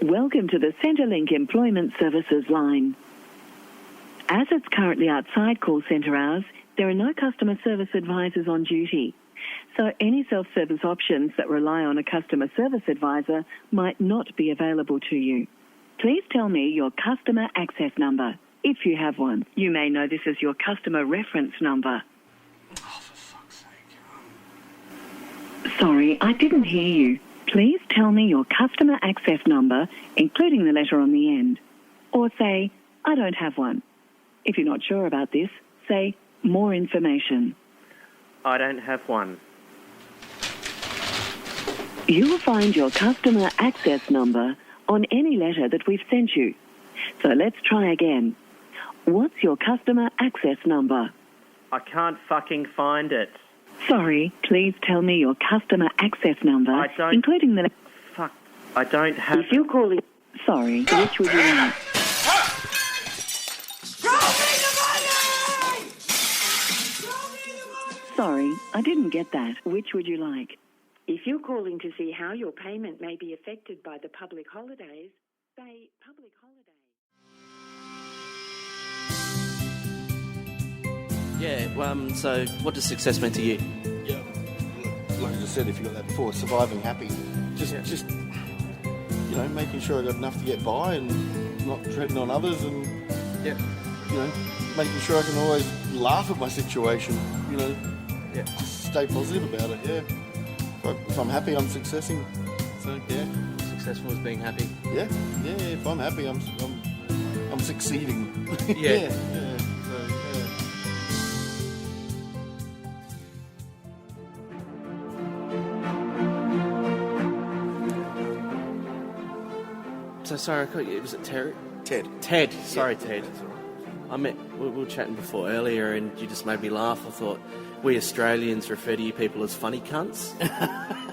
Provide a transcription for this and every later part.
Welcome to the Centrelink Employment Services line. As it's currently outside call centre hours, there are no customer service advisors on duty. So any self-service options that rely on a customer service advisor might not be available to you. Please tell me your customer access number, if you have one. You may know this as your customer reference number. Oh, for fuck's sake. Sorry, I didn't hear you. Please tell me your customer access number, including the letter on the end. Or say, I don't have one. If you're not sure about this, say, more information. I don't have one. You will find your customer access number on any letter that we've sent you. So let's try again. What's your customer access number? I can't fucking find it. Sorry, please tell me your customer access number, including the... Fuck, I don't have... If you're calling... Sorry, which would you like? Sorry, I didn't get that. Which would you like? If you're calling to see how your payment may be affected by the public holidays, say public holiday. Yeah, so what does success mean to you? Yeah, like I just said, if you got that before, surviving happy. Just you know, making sure I got enough to get by and not treading on others and, you know, making sure I can always laugh at my situation, you know. Yeah. Stay positive about it, yeah. If I'm happy, I'm successing. So, yeah. Successful as being happy? Yeah, if I'm happy, I'm succeeding. Yeah. So sorry, I caught you. Was it Terry? Ted. Sorry, Yeah, Ted. that's all right. I meant we were chatting before earlier, and you just made me laugh. I thought we Australians refer to you people as funny cunts, I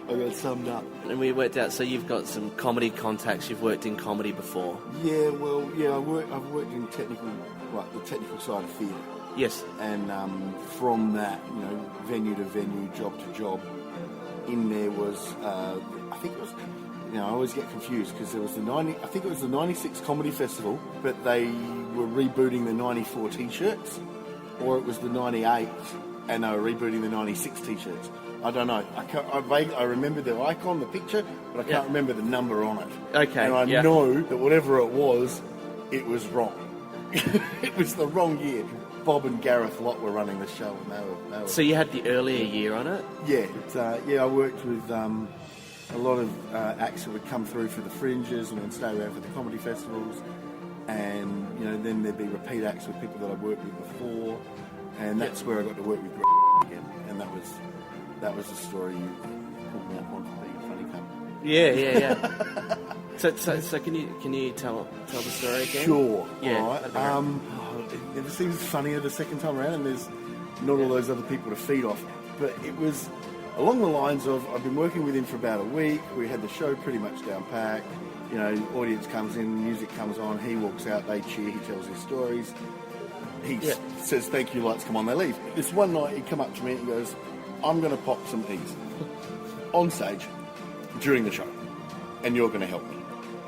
got summed up. and we worked out. So you've got some comedy contacts. You've worked in comedy before. Yeah, well, yeah, I've worked in the technical side of theatre. Yes. And from that, you know, venue to venue, job to job, in there was, I think it was, you know, I always get confused because there was I think it was the 96 Comedy Festival, but they were rebooting the 94 T-shirts, or it was the 98 and they were rebooting the 96 T-shirts. I don't know. I remember the icon, the picture, but I can't remember the number on it. Okay. And I know that whatever it was wrong. It was the wrong year. Bob and Gareth Lott were running the show, and they were. So you had the earlier year on it. Yeah. I worked with a lot of acts that would come through for the Fringes and then stay around for the comedy festivals, and you know, then there'd be repeat acts with people that I'd worked with before, and that's where I got to work with again, and that was the story you pulled me up on for being a funny cunt. Yeah. So can you tell the story again? Sure. Yeah. All right. It never seems funnier the second time around, and there's not all those other people to feed off. But it was along the lines of, I've been working with him for about a week. We had the show pretty much down packed. You know, audience comes in, music comes on, he walks out, they cheer, he tells his stories. He says, thank you, lights come on, they leave. This one night he come up to me and he goes, I'm going to pop some E's on stage during the show, and you're going to help me.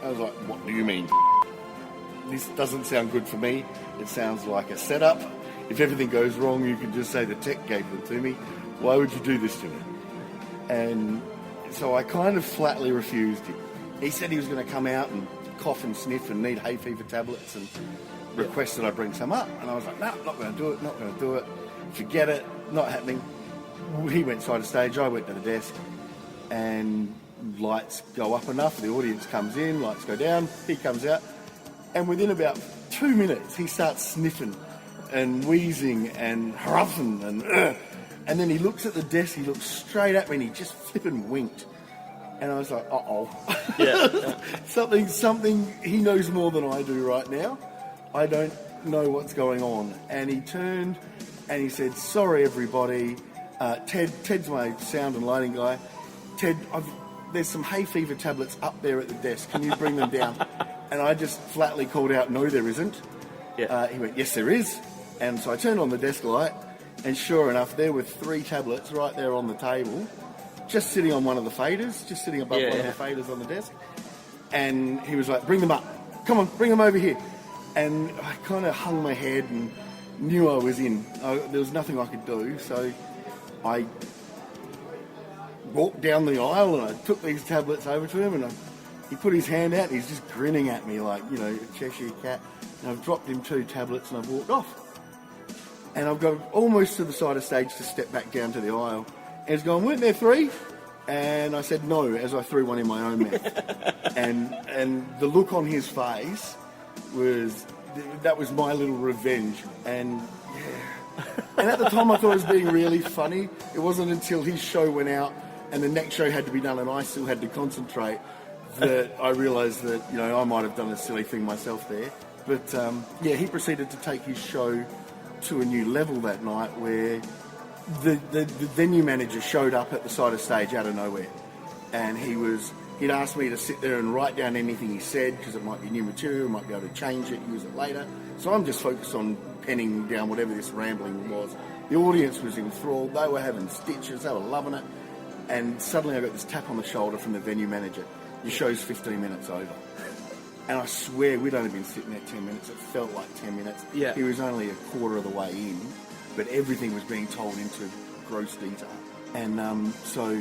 I was like, what do you mean? This doesn't sound good for me. It sounds like a setup. If everything goes wrong, you can just say the tech gave them to me. Why would you do this to me? And so I kind of flatly refused him. He said he was going to come out and cough and sniff and need hay fever tablets and request that I bring some up. And I was like, no, not going to do it. Forget it, not happening. He went side of stage, I went to the desk, and lights go up enough, the audience comes in, lights go down, he comes out, and within about 2 minutes he starts sniffing and wheezing and hruffing and then he looks at the desk, he looks straight at me and he just flipping winked. And I was like, Yeah. something, he knows more than I do right now. I don't know what's going on. And he turned and he said, sorry everybody, Ted's my sound and lighting guy. Ted, there's some hay fever tablets up there at the desk. Can you bring them down? And I just flatly called out, no, there isn't. Yeah. He went, yes, there is. And so I turned on the desk light, and sure enough, there were 3 tablets right there on the table, just sitting on one of the faders, just sitting above one of the faders on the desk. And he was like, bring them up. Come on, bring them over here. And I kind of hung my head and knew I was in. There was nothing I could do, so I walked down the aisle and I took these tablets over to him, and he put his hand out and he's just grinning at me like, you know, a Cheshire cat. And I've dropped him 2 tablets and I've walked off. And I've got almost to the side of stage to step back down to the aisle. And he's gone, weren't there 3? And I said no, as I threw one in my own mouth. and the look on his face that was my little revenge. And yeah. And at the time I thought it was being really funny. It wasn't until his show went out and the next show had to be done and I still had to concentrate that I realised that, you know, I might have done a silly thing myself there. But yeah, he proceeded to take his show to a new level that night, where the venue manager showed up at the side of stage out of nowhere, and he'd asked me to sit there and write down anything he said, because it might be new material, might be able to change it, use it later. So I'm just focused on penning down whatever this rambling was. The audience was enthralled, they were having stitches, they were loving it, and suddenly I got this tap on the shoulder from the venue manager. Your show's 15 minutes over. And I swear we'd only been sitting there 10 minutes. It felt like 10 minutes. Yeah. He was only a quarter of the way in, but everything was being told into gross detail. And so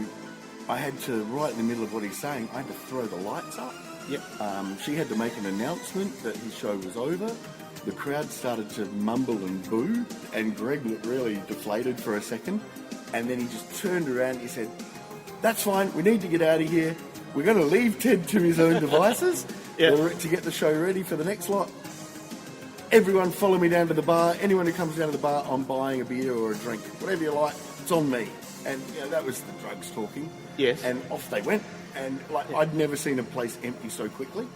I had to, right in the middle of what he's saying, I had to throw the lights up. Yep. She had to make an announcement that his show was over. The crowd started to mumble and boo, and Greg looked really deflated for a second. And then he just turned around and he said, that's fine, we need to get out of here. We're going to leave Ted to his own devices to get the show ready for the next lot. Everyone follow me down to the bar. Anyone who comes down to the bar, I'm buying a beer or a drink. Whatever you like, it's on me. And you know, that was the drugs talking. Yes. And off they went. And I'd never seen a place empty so quickly.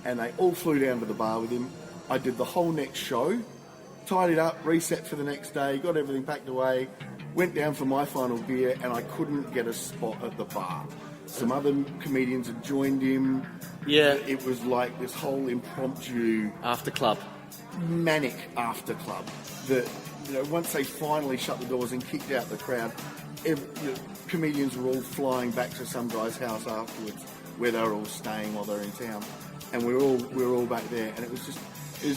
And they all flew down to the bar with him. I did the whole next show, tidied up, reset for the next day, got everything packed away, went down for my final beer, and I couldn't get a spot at the bar. Some other comedians had joined him. Yeah. It was like this whole impromptu After club. manic after club that, you know, once they finally shut the doors and kicked out the crowd, comedians were all flying back to some guy's house afterwards where they were all staying while they were in town, and we were all back there, and it was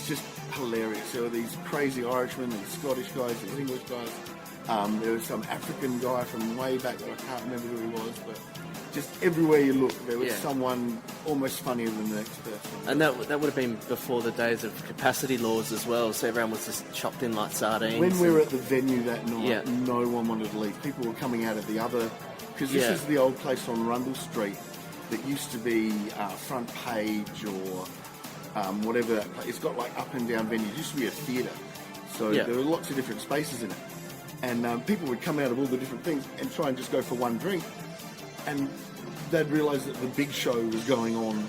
just hilarious. There were these crazy Irishmen, these Scottish guys, these English guys. There was some African guy from way back that I can't remember who he was, but just everywhere you look, there was someone almost funnier than the next person. And that would have been before the days of capacity laws as well, so everyone was just chopped in like sardines. When we were at the venue that night, Yeah. no one wanted to leave. People were coming out of the other, because this is the old place on Rundle Street that used to be Front Page or whatever that place. It's got like up and down venues. It used to be a theatre, so there were lots of different spaces in it. And people would come out of all the different things and try and just go for one drink. And they'd realise that the big show was going on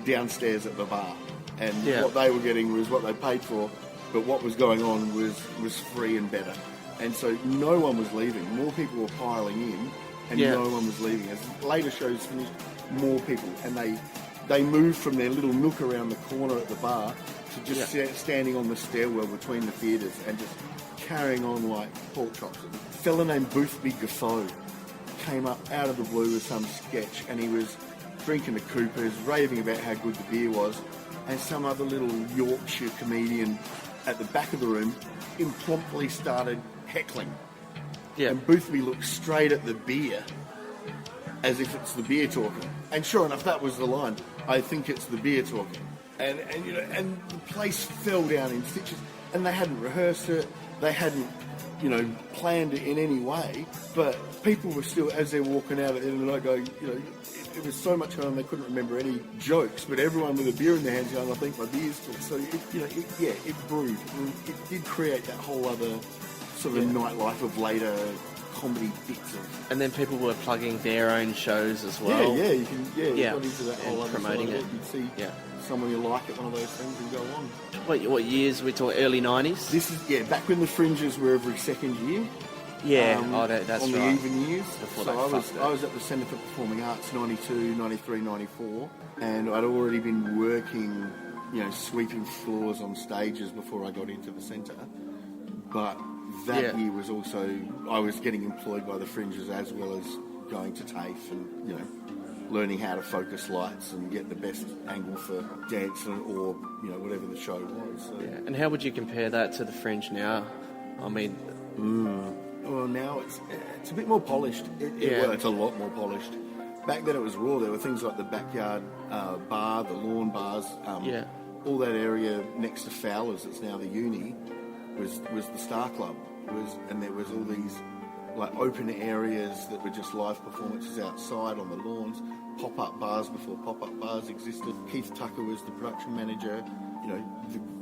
downstairs at the bar. And what they were getting was what they paid for, but what was going on was free and better. And so no one was leaving. More people were piling in, and no one was leaving. As later shows finished, more people. And they moved from their little nook around the corner at the bar to just standing on the stairwell between the theatres and just carrying on like pork chops. A fella named Boothby Gaffoe came up out of the blue with some sketch, and he was drinking the Coopers, raving about how good the beer was, and some other little Yorkshire comedian at the back of the room impromptu started heckling. Yeah. And Boothby looked straight at the beer as if it's the beer talking. And sure enough, that was the line. I think it's the beer talking. And you know, and the place fell down in stitches, and they hadn't rehearsed it. They hadn't, you know, planned it in any way, but people were still, as they're walking out at the end of the night, going, you know, it was so much fun they couldn't remember any jokes, but everyone with a beer in their hands going, I think my beer's full. So, it brewed. It did create that whole other sort of nightlife of later comedy bits of. And then people were plugging their own shows as well. You got into that whole other promoting side it. of You'd see someone you like at one of those things and go on. What years? We talk early 90s? This is, back when the Fringes were every second year. Yeah, on that's right. the even years. Before so I was at the Centre for Performing Arts 92, 93, 94, and I'd already been working, you know, sweeping floors on stages before I got into the centre. But that year was also, I was getting employed by the Fringes as well as going to TAFE and, learning how to focus lights and get the best angle for dance or, whatever the show was. So. Yeah. And how would you compare that to the Fringe now? I mean... Well, now it's a bit more polished. Well, it's a lot more polished. Back then it was raw. There were things like the backyard bar, the lawn bars, all that area next to Fowler's, it's now the uni, was the Star Club. And there was all these like open areas that were just live performances outside on the lawns, pop-up bars before pop-up bars existed. Keith Tucker was the production manager.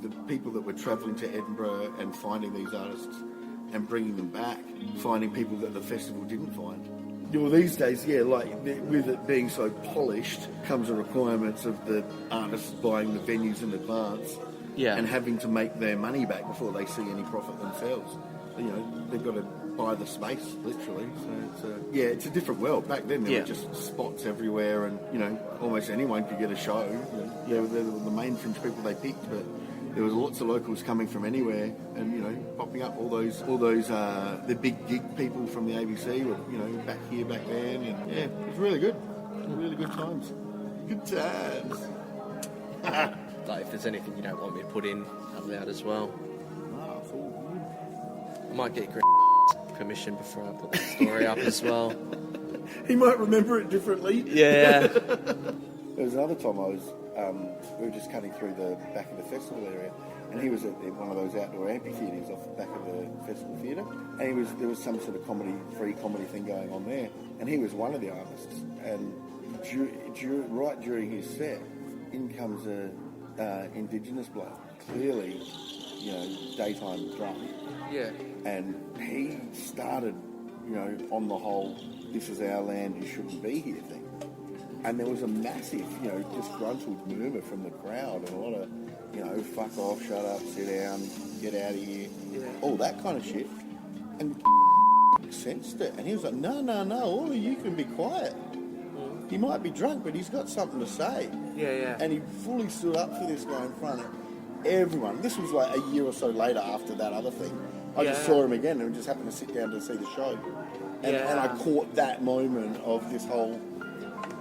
The people that were travelling to Edinburgh and finding these artists and bringing them back, finding people that the festival didn't find. Well, these days, with it being so polished, comes the requirements of the artists buying the venues in advance and having to make their money back before they see any profit themselves. They've got to buy the space, literally. So it's a different world. Back then, there were just spots everywhere, and almost anyone could get a show. They were the main Fringe people they picked, but there was lots of locals coming from anywhere, and popping up. All those the big gig people from the ABC were back here, back then, and it was really good. Really good times. Good times. Like, if there's anything you don't want me to put in, out loud as well. Oh, it's all good. I might get permission before I put the story up as well. He might remember it differently. Yeah. There was another time we were just cutting through the back of the festival area, and he was at one of those outdoor amphitheatres off the back of the festival theatre, and there was some sort of free comedy thing going on there, and he was one of the artists, and right during his set, in comes a Indigenous bloke, clearly, daytime drunk. Yeah. And he started, on the whole, this is our land, you shouldn't be here thing. And there was a massive, disgruntled murmur from the crowd, and a lot of, fuck off, shut up, sit down, get out of here, all that kind of shit. And sensed it, and he was like, no, all of you can be quiet. He might be drunk, but he's got something to say. Yeah. And he fully stood up for this guy in front of everyone. This was like a year or so later after that other thing. I just saw him again and just happened to sit down to see the show. And I caught that moment of this whole,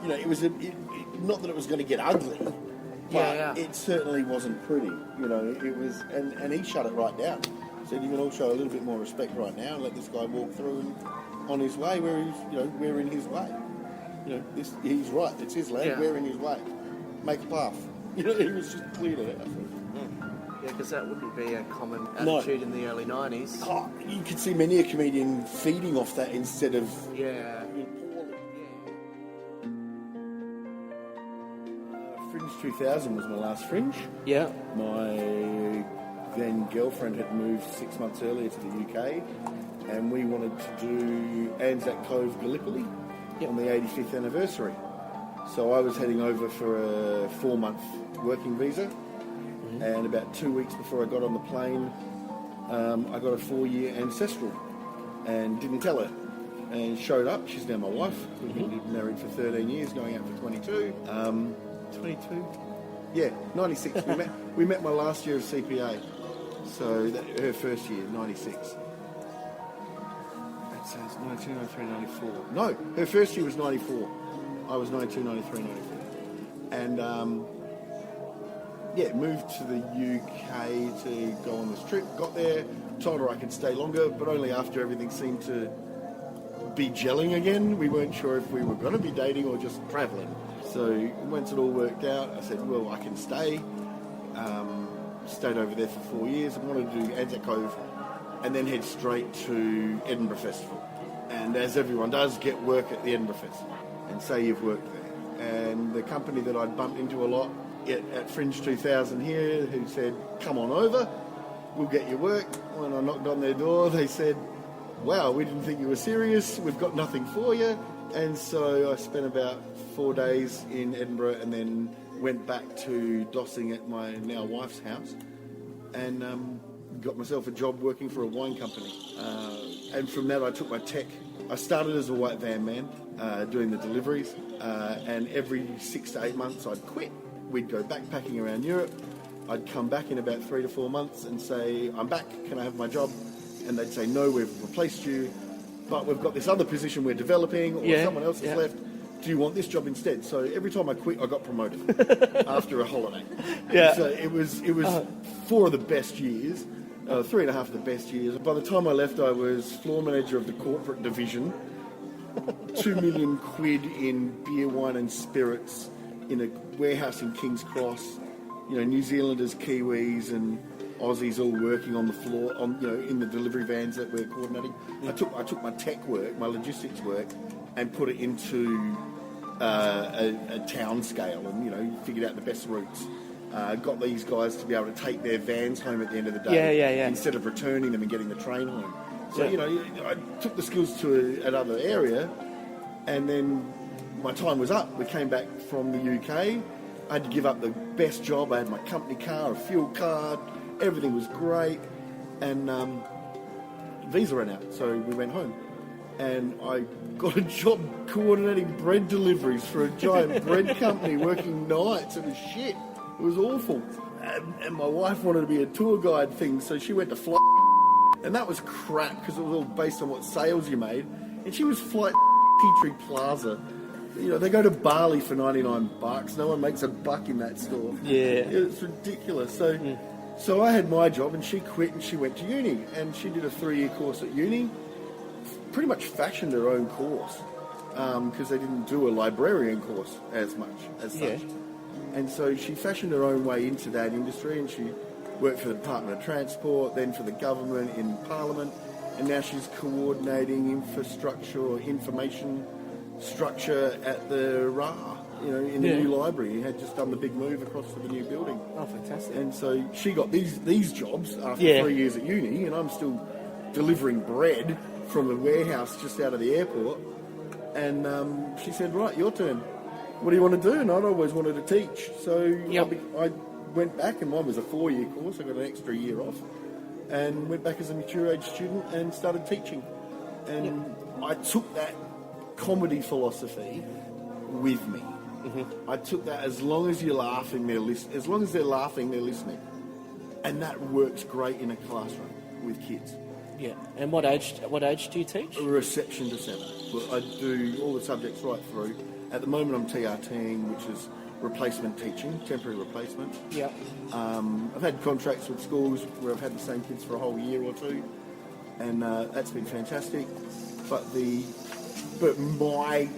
it was not that it was going to get ugly, but it certainly wasn't pretty. It was, and he shut it right down. Said, you can all show a little bit more respect right now and let this guy walk through and on his way where he's, we're in his way. He's right. It's his land. We're in his way. Make a path. He was just clear to that. Yeah, because that wouldn't be a common attitude in the early 90s. Oh, you could see many a comedian feeding off that instead of... Fringe 2000 was my last Fringe. Yeah. My then girlfriend had moved 6 months earlier to the UK, and we wanted to do Anzac Cove Gallipoli on the 85th anniversary. So I was heading over for a 4-month working visa, and about 2 weeks before I got on the plane, I got a 4-year ancestral and didn't tell her. And showed up. She's now my wife. We've been married for 13 years, going out for 22. 22? Yeah, 96. We met my last year of CPA. So her first year, 96. That says 92, 93, 94. No, her first year was 94. I was 92, 93, 94. And, moved to the UK to go on this trip. Got there, told her I could stay longer, but only after everything seemed to be gelling again. We weren't sure if we were going to be dating or just travelling. So once it all worked out, I said, well, I can stay. Stayed over there for 4 years and wanted to do Anzac Cove and then head straight to Edinburgh Festival. And as everyone does, get work at the Edinburgh Festival and say you've worked there. And the company that I'd bumped into a lot at Fringe 2000 here, who said, come on over, we'll get you work. When I knocked on their door, they said, wow, we didn't think you were serious, we've got nothing for you. And so I spent about 4 days in Edinburgh and then went back to dossing at my now wife's house and got myself a job working for a wine company. And from that I took my tech. I started as a white van man doing the deliveries, and every 6 to 8 months I'd quit. We'd go backpacking around Europe. I'd come back in about 3 to 4 months and say, I'm back, can I have my job? And they'd say, no, we've replaced you, but we've got this other position we're developing, or Yeah, someone else has yeah. left. Do you want this job instead? So every time I quit, I got promoted after a holiday. Yeah. So it was 4 of the best years, 3.5 of the best years. By the time I left, I was floor manager of the corporate division, 2 million quid in beer, wine and spirits in a warehouse in King's Cross. You know, New Zealanders, Kiwis and Aussies all working on the floor, in the delivery vans that we're coordinating. I took my tech work, my logistics work, and put it into a town scale, and figured out the best routes. Got these guys to be able to take their vans home at the end of the day, Yeah. instead of returning them and getting the train home. So Yeah. I took the skills to another area, and then my time was up. We came back from the UK. I had to give up the best job. I had my company car, a fuel card, everything was great, and visa ran out, so we went home. And I got a job coordinating bread deliveries for a giant bread company, working nights. It was shit. It was awful. And my wife wanted to be a tour guide thing, so she went to flight, and that was crap because it was all based on what sales you made. And she was flight Petrie Plaza. They go to Bali for $99. No one makes a buck in that store. Yeah. It's ridiculous. So I had my job, and she quit, and she went to uni, and she did a 3-year course at uni. Pretty much fashioned her own course because they didn't do a librarian course as much as such. And so she fashioned her own way into that industry, and she worked for the Department of Transport, then for the government in Parliament, and now she's coordinating infrastructure or information structure at the RA, in the new library. He had just done the big move across to the new building. Oh, fantastic. And so she got these jobs after 3 years at uni, and I'm still delivering bread from a warehouse just out of the airport. And she said, right, your turn. What do you want to do? And I'd always wanted to teach. So I went back, and mine was a 4-year course. I got an extra year off and went back as a mature age student and started teaching. And I took that comedy philosophy with me. Mm-hmm. I took that as long as you're laughing, as long as they're laughing, they're listening. And that works great in a classroom with kids. Yeah. And what age do you teach? Reception to 7. Well, I do all the subjects right through. At the moment, I'm TRTing, which is replacement teaching, temporary replacement. Yeah. I've had contracts with schools where I've had the same kids for a whole year or two, and that's been fantastic. But my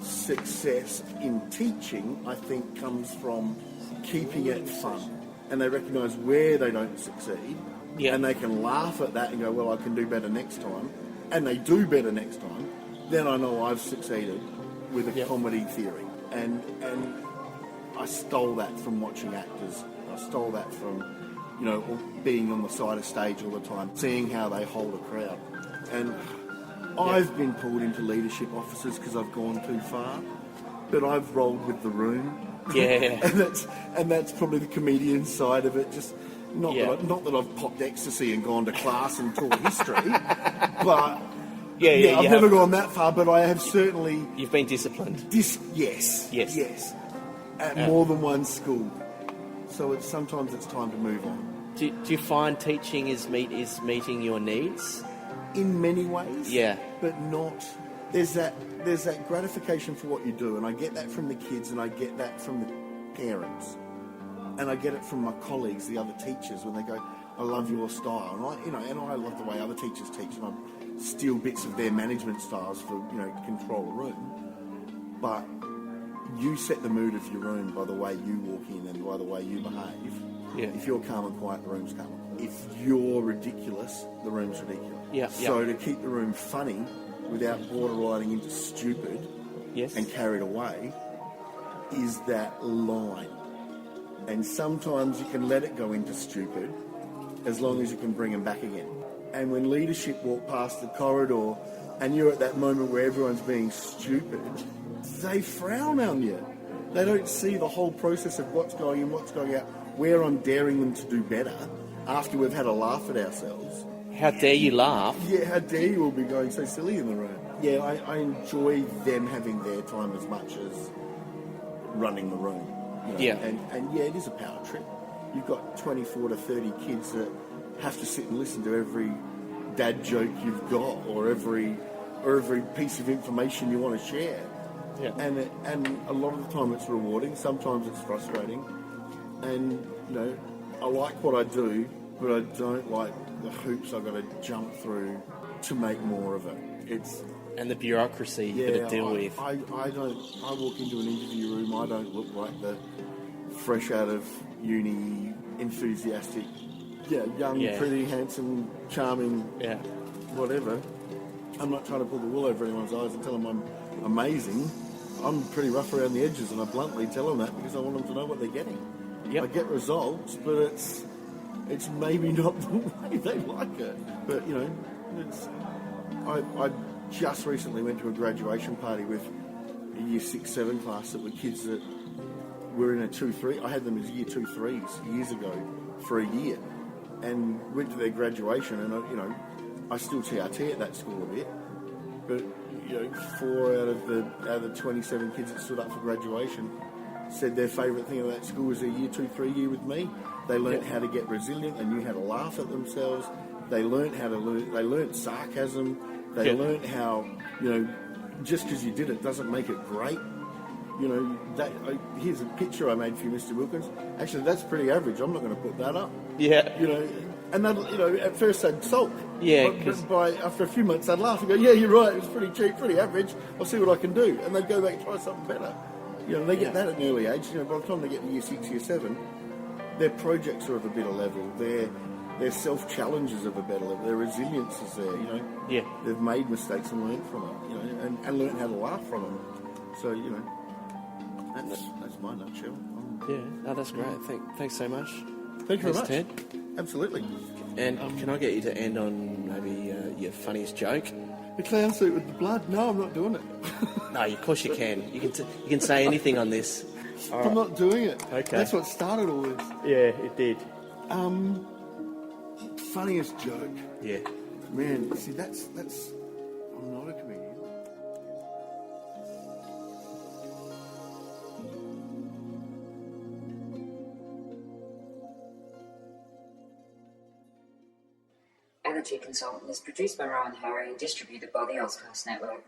success in teaching, I think, comes from keeping it fun, and they recognise where they don't succeed. Yeah. And they can laugh at that and go, well, I can do better next time. And they do better next time. Then I know I've succeeded with a comedy theory. And I stole that from watching actors. I stole that from, being on the side of stage all the time, seeing how they hold a crowd. And I've been pulled into leadership offices because I've gone too far. But I've rolled with the room. Yeah. and that's probably the comedian side of it. Just not that I've popped ecstasy and gone to class and taught history, but I've never gone that far. But I have certainly. You've been disciplined. Yes. At more than one school, so sometimes it's time to move on. Do you find teaching is meeting your needs? In many ways. Yeah. But not. There's that gratification for what you do, and I get that from the kids, and I get that from the parents. And I get it from my colleagues, the other teachers, when they go, I love your style. And I love the way other teachers teach, and I steal bits of their management styles for, control a room. But you set the mood of your room by the way you walk in and by the way you behave. Yeah. If you're calm and quiet, the room's calm. If you're ridiculous, the room's ridiculous. Yeah. So to keep the room funny without borderlining into stupid and carried away is that line. And sometimes you can let it go into stupid as long as you can bring them back again. And when leadership walk past the corridor and you're at that moment where everyone's being stupid, they frown on you. They don't see the whole process of what's going in, what's going out, where I'm daring them to do better after we've had a laugh at ourselves. How dare you laugh? Yeah, how dare you all be going so silly in the room? Yeah, I enjoy them having their time as much as running the room. Yeah. And it is a power trip. You've got 24 to 30 kids that have to sit and listen to every dad joke you've got or every or every piece of information you want to share. Yeah. And a lot of the time it's rewarding, sometimes it's frustrating. And, you know, I like what I do, but I don't like the hoops I've got to jump through to make more of it. And the bureaucracy you've got to deal with. I walk into an interview room, I don't look like the fresh out of uni, enthusiastic, young, pretty, handsome, charming, whatever. I'm not trying to pull the wool over anyone's eyes and tell them I'm amazing. I'm pretty rough around the edges, and I bluntly tell them that because I want them to know what they're getting. Yep. I get results, but it's maybe not the way they like it. But, you know, I just recently went to a graduation party with a year 6-7 class that were kids that were in a 2-3. I had them as year 2-3s years ago for a year, and went to their graduation, and you know, I still TRT at that school a bit, but you know, 4 out of the 27 kids that stood up for graduation said their favourite thing of that school was their year 2-3 year with me. They learnt how to get resilient. They knew how to laugh at themselves. They learnt how to They learnt sarcasm. They learnt how, you know, just because you did it doesn't make it great. You know, here's a picture I made for you, Mr. Wilkins. Actually, that's pretty average. I'm not going to put that up. Yeah. You know, and they'd, you know, at first they'd sulk. Yeah. But after a few months, they'd laugh and go, "Yeah, you're right. It was pretty cheap, pretty average. I'll see what I can do." And they'd go back and try something better. You know, they get that at an early age. You know, by the time they get to year 6, year 7, their projects are of a better level. Their self-challenges of a better level. Their resilience is there. You know. Yeah. They've made mistakes and learned from it. You know, and learned how to laugh from them. So you know. That's my nutshell. That's great. Thanks so much. Thank you very much. Ted. Absolutely. And can I get you to end on maybe your funniest joke? The clown suit with the blood? No, I'm not doing it. No, of course you can. You can say anything on this. I'm not doing it. Okay. That's what started all this. Yeah, it did. Funniest joke. Yeah. Man, see, that's. I'm not a comedian. Energy Consultant is produced by Ryan Harry and distributed by the Ozcast Network.